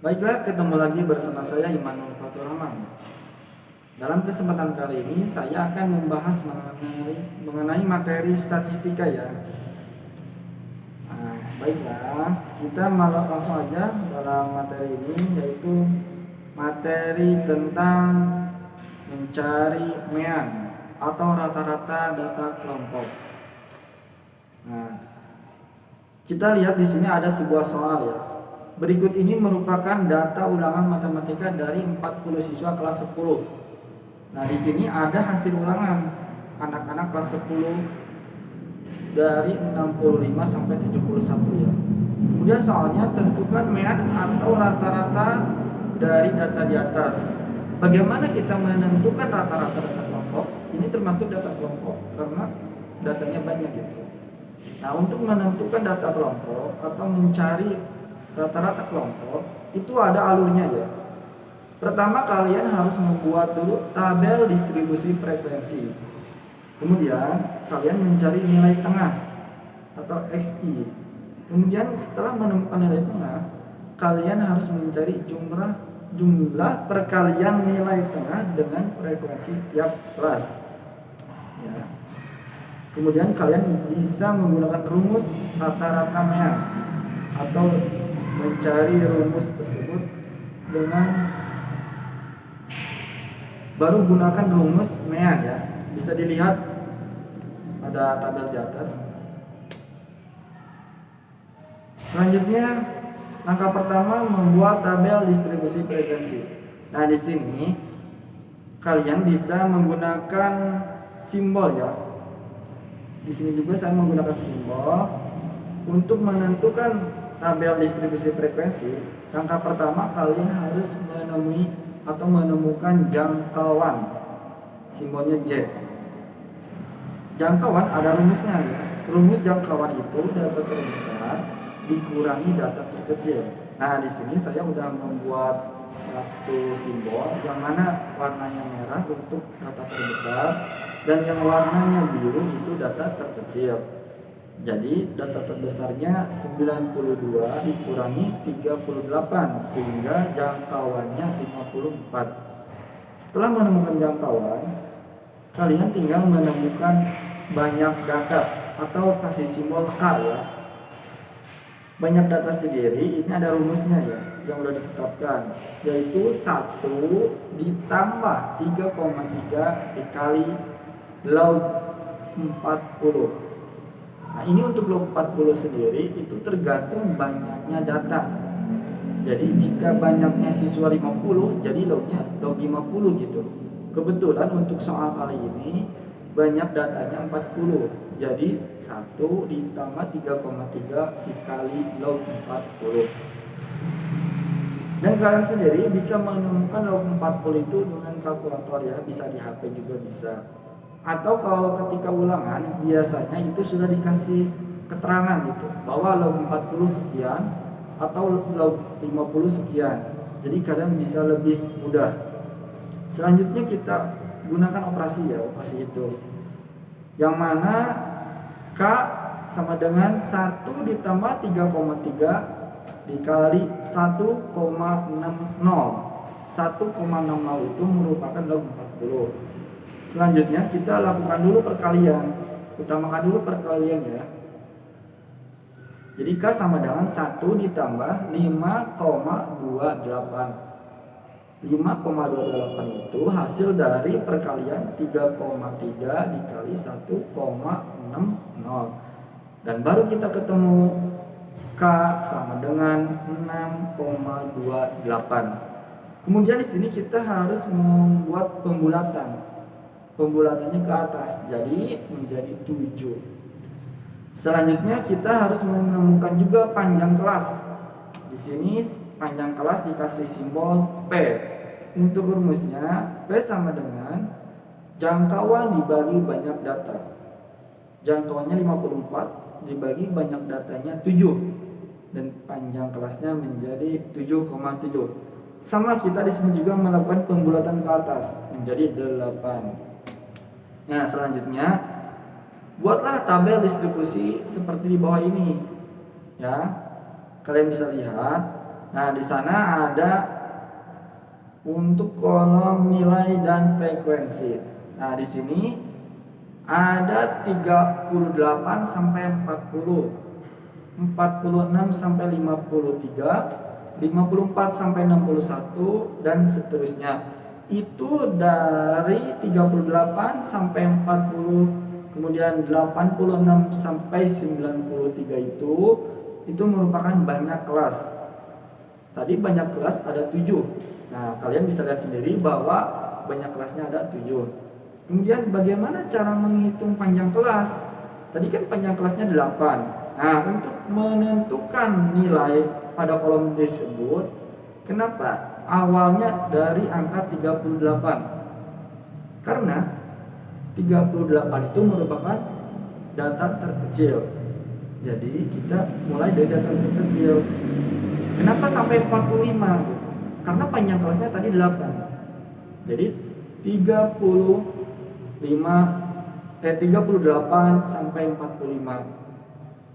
Baiklah, ketemu lagi bersama saya Imanul Fatur Rahman. Dalam kesempatan kali ini saya akan membahas mengenai materi statistika ya. Baiklah, kita malah langsung aja dalam materi ini, yaitu materi tentang mencari mean atau rata-rata data kelompok. Nah, kita lihat di sini ada sebuah soal ya. Berikut ini merupakan data ulangan matematika dari 40 siswa kelas 10. Nah, di sini ada hasil ulangan anak-anak kelas 10 dari 65 sampai 71 ya. Kemudian soalnya tentukan mean atau rata-rata dari data di atas. Bagaimana kita menentukan rata-rata data kelompok? Ini termasuk data kelompok karena datanya banyak gitu. Nah, untuk menentukan data kelompok atau mencari rata-rata kelompok itu ada alurnya ya. Pertama, kalian harus membuat dulu tabel distribusi frekuensi. Kemudian kalian mencari nilai tengah atau XI. Kemudian setelah menemukan nilai tengah, kalian harus mencari jumlah perkalian nilai tengah dengan frekuensi tiap kelas ya. Kemudian kalian bisa menggunakan rumus rata-rata mean atau mencari rumus tersebut dengan baru gunakan rumus mean ya. Bisa dilihat pada tabel di atas. Selanjutnya, langkah pertama membuat tabel distribusi frekuensi. Nah, di sini kalian bisa menggunakan simbol ya. Di sini juga saya menggunakan simbol untuk menentukan tabel distribusi frekuensi. Langkah pertama kalian harus menemukan jangkauan, simbolnya J. Jangkauan ada rumusnya ya. Rumus jangkauan itu data terbesar dikurangi data terkecil. Nah, di sini saya sudah membuat satu simbol yang mana warnanya merah untuk data terbesar dan yang warnanya biru itu data terkecil. Jadi data terbesarnya 92 dikurangi 38 sehingga jangkauannya 54. Setelah menemukan jangkauan, kalian tinggal menemukan banyak data atau kasih simbol K ya. Banyak data sendiri ini ada rumusnya ya yang sudah ditetapkan, yaitu 1 ditambah 3,3 dikali log 40. Nah, ini untuk log 40 sendiri itu tergantung banyaknya data. Jadi jika banyaknya siswa 50, jadi lognya log 50 gitu. Kebetulan untuk soal kali ini banyak datanya 40. Jadi 1 ditambah 3,3 dikali log 40. Dan kalian sendiri bisa menemukan log 40 itu dengan kalkulator ya, bisa di HP juga bisa. Atau kalau ketika ulangan biasanya itu sudah dikasih keterangan gitu bahwa log 40 sekian atau log 50 sekian. Jadi kalian bisa lebih mudah. Selanjutnya kita gunakan operasi ya, operasi itu. Yang mana K sama dengan 1 ditambah 3,3 dikali 1,60. 1,60 itu merupakan log 40. Selanjutnya kita lakukan dulu perkalian. Utamakan dulu perkalian ya. Jadi K sama dengan 1 ditambah 5,28. 5,28 itu hasil dari perkalian 3,3 dikali 1,60. Dan baru kita ketemu K sama dengan 6,28. Kemudian di sini kita harus membuat pembulatan. Pembulatannya ke atas, jadi menjadi 7. Selanjutnya kita harus menemukan juga panjang kelas. Di sini panjang kelas dikasih simbol P. Untuk rumusnya P sama dengan jangkauan dibagi banyak data. Jangkauannya 54 dibagi banyak datanya 7 dan panjang kelasnya menjadi 7,7. Sama kita di sini juga melakukan pembulatan ke atas menjadi 8. Nah, selanjutnya buatlah tabel distribusi seperti di bawah ini. Ya. Kalian bisa lihat Nah, di sana ada untuk kolom nilai dan frekuensi. Nah, di sini ada 38 sampai 40, 46 sampai 53, 54 sampai 61 dan seterusnya. Itu dari 38 sampai 40, kemudian 86 sampai 93 itu merupakan banyak kelas. Tadi banyak kelas ada 7. Nah, kalian bisa lihat sendiri bahwa banyak kelasnya ada 7. Kemudian bagaimana cara menghitung panjang kelas? Tadi kan panjang kelasnya 8. Nah, untuk menentukan nilai pada kolom tersebut, kenapa awalnya dari angka 38? Karena 38 itu merupakan data terkecil. Jadi kita mulai dari data terkecil. Kenapa sampai 45? Karena panjang kelasnya tadi 8. Jadi 38 sampai 45.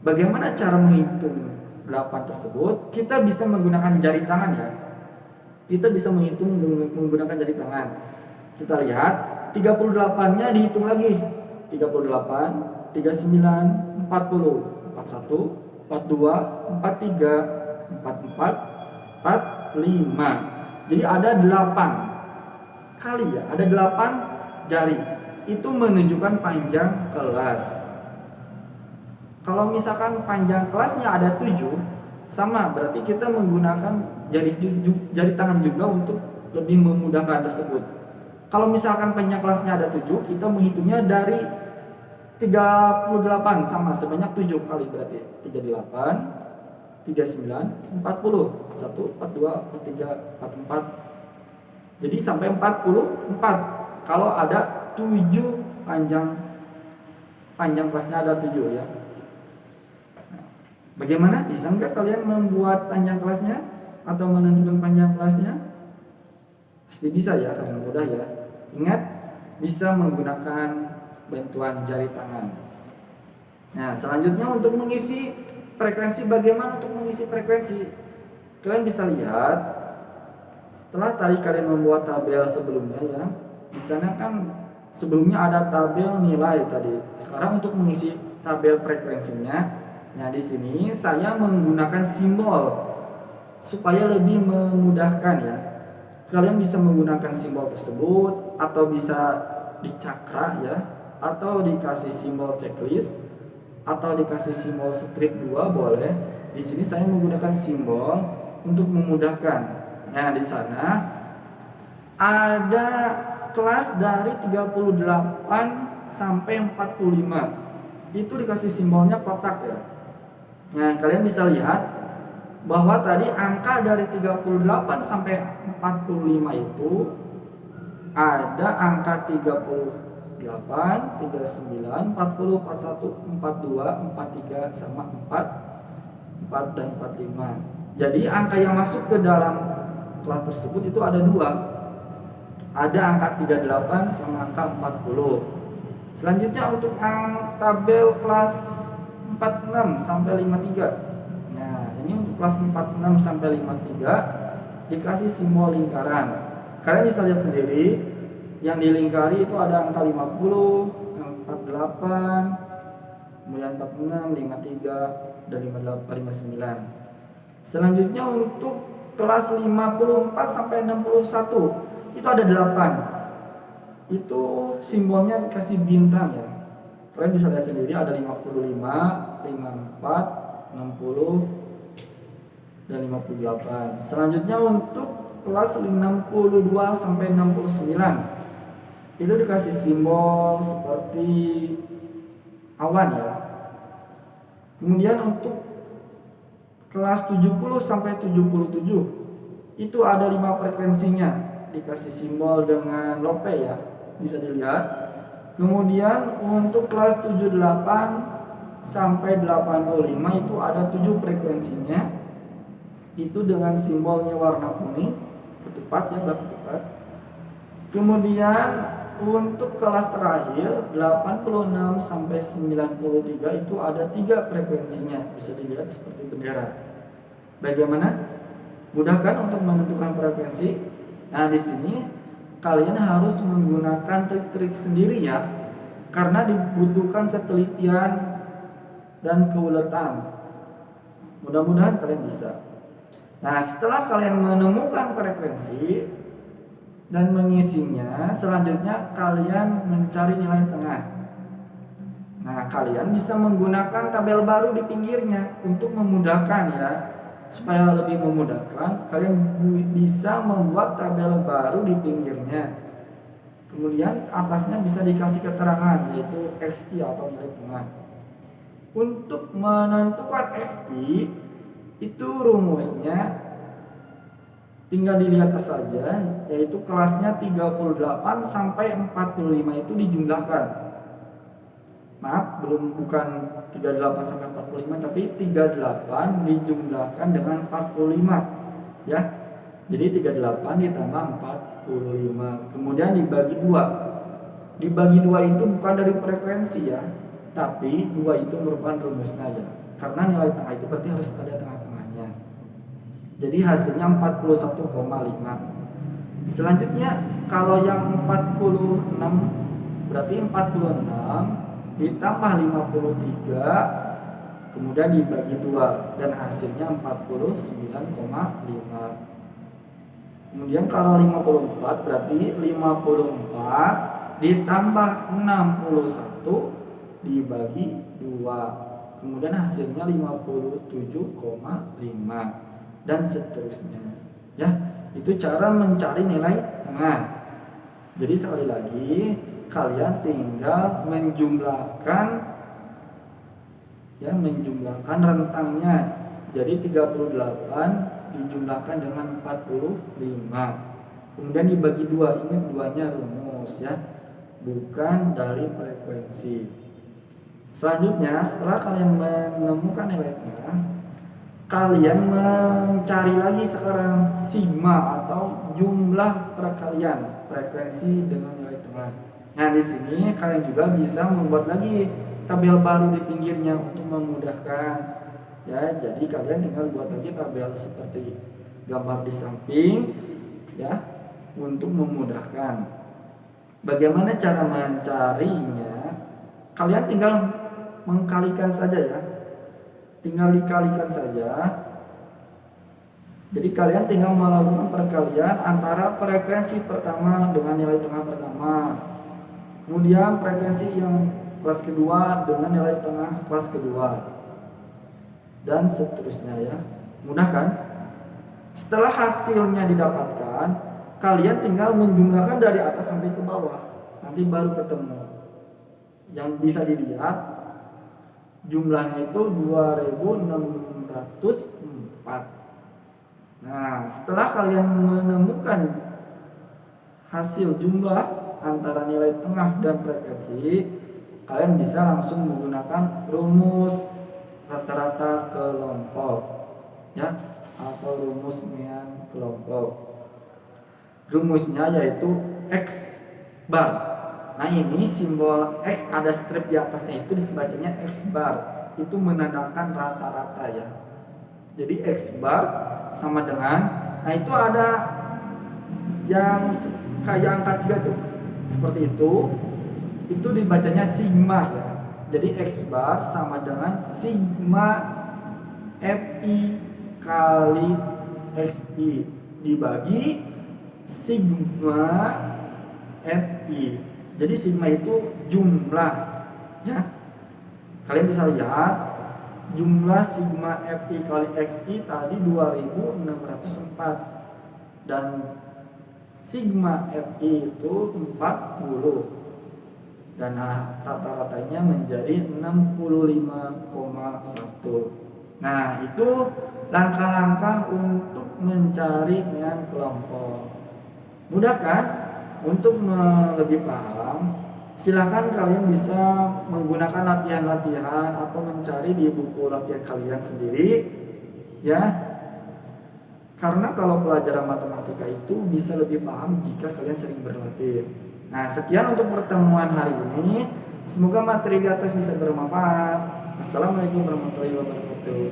Bagaimana cara menghitung 8 tersebut? Kita bisa menggunakan jari tangan ya. Kita bisa menghitung menggunakan jari tangan. Kita lihat 38-nya dihitung lagi. 38, 39, 40, 41, 42, 43, 44, 45. Jadi ada 8 kali ya, ada 8 jari. Itu menunjukkan panjang kelas. Kalau misalkan panjang kelasnya ada 7, sama berarti kita menggunakan jari tangan juga untuk lebih memudahkan tersebut. Kalau misalkan panjang kelasnya ada 7, kita menghitungnya dari 38 sama sebanyak 7 kali, berarti 38, 39, 40, 41, 42, 43, 44. Jadi sampai 44 kalau ada 7 panjang kelasnya ada 7 ya. Bagaimana? Bisa nggak kalian membuat panjang kelasnya atau menentukan panjang kelasnya? Pasti bisa ya, karena mudah ya. Ingat, bisa menggunakan bantuan jari tangan. Nah, selanjutnya untuk mengisi frekuensi, bagaimana untuk mengisi frekuensi? Kalian bisa lihat setelah tadi kalian membuat tabel sebelumnya ya. Di sana kan sebelumnya ada tabel nilai tadi. Sekarang untuk mengisi tabel frekuensinya, nah di sini saya menggunakan simbol supaya lebih memudahkan ya. Kalian bisa menggunakan simbol tersebut atau bisa dicakra ya, atau dikasih simbol checklist atau dikasih simbol strip 2 boleh. Di sini saya menggunakan simbol untuk memudahkan. Nah, di sana ada kelas dari 38 sampai 45. Itu dikasih simbolnya kotak ya. Nah, kalian bisa lihat bahwa tadi angka dari 38 sampai 45 itu ada angka 38, 39, 40, 41, 42, 43 sama 4 dan 45. Jadi angka yang masuk ke dalam kelas tersebut itu ada 2. Ada angka 38 sama angka 40. Selanjutnya untuk tabel kelas 46 sampai 53. Nah, ini untuk kelas 46 sampai 53 dikasih simbol lingkaran. Kalian bisa lihat sendiri, yang dilingkari itu ada angka 50, 48, kemudian 46, 53 dan 58, 59. Selanjutnya untuk kelas 54 sampai 61 itu ada 8. Itu simbolnya dikasih bintang ya. Kalian bisa lihat sendiri ada 55, 54, 60 dan 58. Selanjutnya untuk kelas 62 sampai 69 itu dikasih simbol seperti awan ya. Kemudian untuk kelas 70 sampai 77 itu ada 5 frekuensinya, dikasih simbol dengan lope ya, bisa dilihat. Kemudian untuk kelas 78 sampai 85 itu ada 7 frekuensinya, itu dengan simbolnya warna kuning, ketupat ya, belah ketupat. Kemudian untuk kelas terakhir 86 sampai 93 itu ada 3 frekuensinya, bisa dilihat seperti bendera. Bagaimana? Mudah kan untuk menentukan frekuensi? Nah, di sini kalian harus menggunakan trik-trik sendiri ya, karena dibutuhkan ketelitian dan keuletan. Mudah-mudahan kalian bisa. Nah, setelah kalian menemukan frekuensi dan mengisinya, selanjutnya kalian mencari nilai tengah. Nah, kalian bisa menggunakan tabel baru di pinggirnya untuk memudahkan ya. Supaya lebih memudahkan, kalian bisa membuat tabel baru di pinggirnya. Kemudian atasnya bisa dikasih keterangan, yaitu XI atau nilai tengah. Untuk menentukan XI itu rumusnya tinggal dilihat saja, yaitu kelasnya 38 sampai 45 itu dijumlahkan. Maaf, bukan 38 sampai 45, tapi 38 dijumlahkan dengan 45 ya. Jadi 38 ditambah 45, kemudian dibagi 2. Dibagi 2 itu bukan dari frekuensi ya, tapi 2 itu merupakan rumusnya ya. Karena nilai tengah itu berarti harus ada tengah-tengahnya. Jadi hasilnya 41,5. Selanjutnya kalau yang 46 berarti 46 ditambah 53 kemudian dibagi 2 dan hasilnya 49,5. Kemudian kalau 54 berarti 54 ditambah 61 dibagi 2 kemudian hasilnya 57,5 dan seterusnya ya. Itu cara mencari nilai tengah. Jadi sekali lagi kalian tinggal menjumlahkan rentangnya. Jadi 38 dijumlahkan dengan 45. Kemudian dibagi 2. Ingat 2-nya rumus ya, bukan dari frekuensi. Selanjutnya setelah kalian menemukan nilai tengah, kalian mencari lagi sekarang sigma atau jumlah perkalian frekuensi dengan nilai tengah. Nah, di sini kalian juga bisa membuat lagi tabel baru di pinggirnya untuk memudahkan ya. Jadi kalian tinggal buat lagi tabel seperti gambar di samping ya untuk memudahkan. Bagaimana cara mencarinya? Kalian tinggal mengkalikan saja ya. Tinggal dikalikan saja. Jadi kalian tinggal melakukan perkalian antara frekuensi pertama dengan nilai tengah pertama. Kemudian frekuensi yang kelas kedua dengan nilai tengah kelas kedua. Dan seterusnya ya. Mudah kan? Setelah hasilnya didapatkan, kalian tinggal menjumlahkan dari atas sampai ke bawah. Nanti baru ketemu. Yang bisa dilihat jumlahnya itu 2604. Nah, setelah kalian menemukan hasil jumlah antara nilai tengah dan frekuensi, kalian bisa langsung menggunakan rumus rata-rata kelompok ya, atau rumus mean kelompok. Rumusnya yaitu X bar. Nah, ini simbol X ada strip di atasnya, itu disebacanya X bar. Itu menandakan rata-rata ya. Jadi X bar sama dengan, nah itu ada yang kayak angka 3 tuh seperti itu dibacanya sigma ya. Jadi X bar sama dengan sigma Fi kali Xi dibagi sigma Fi. Jadi sigma itu jumlah ya. Kalian bisa lihat jumlah sigma Fi kali Xi tadi 2604 dan sigma Fi itu 40 dan rata-ratanya menjadi 65,1. Nah, itu langkah-langkah untuk mencari mean kelompok. Mudah kan? Untuk lebih paham, silakan kalian bisa menggunakan latihan-latihan atau mencari di buku latihan kalian sendiri ya. Karena kalau pelajaran matematika itu bisa lebih paham jika kalian sering berlatih. Nah, sekian untuk pertemuan hari ini. Semoga materi di atas bisa bermanfaat. Assalamualaikum warahmatullahi wabarakatuh.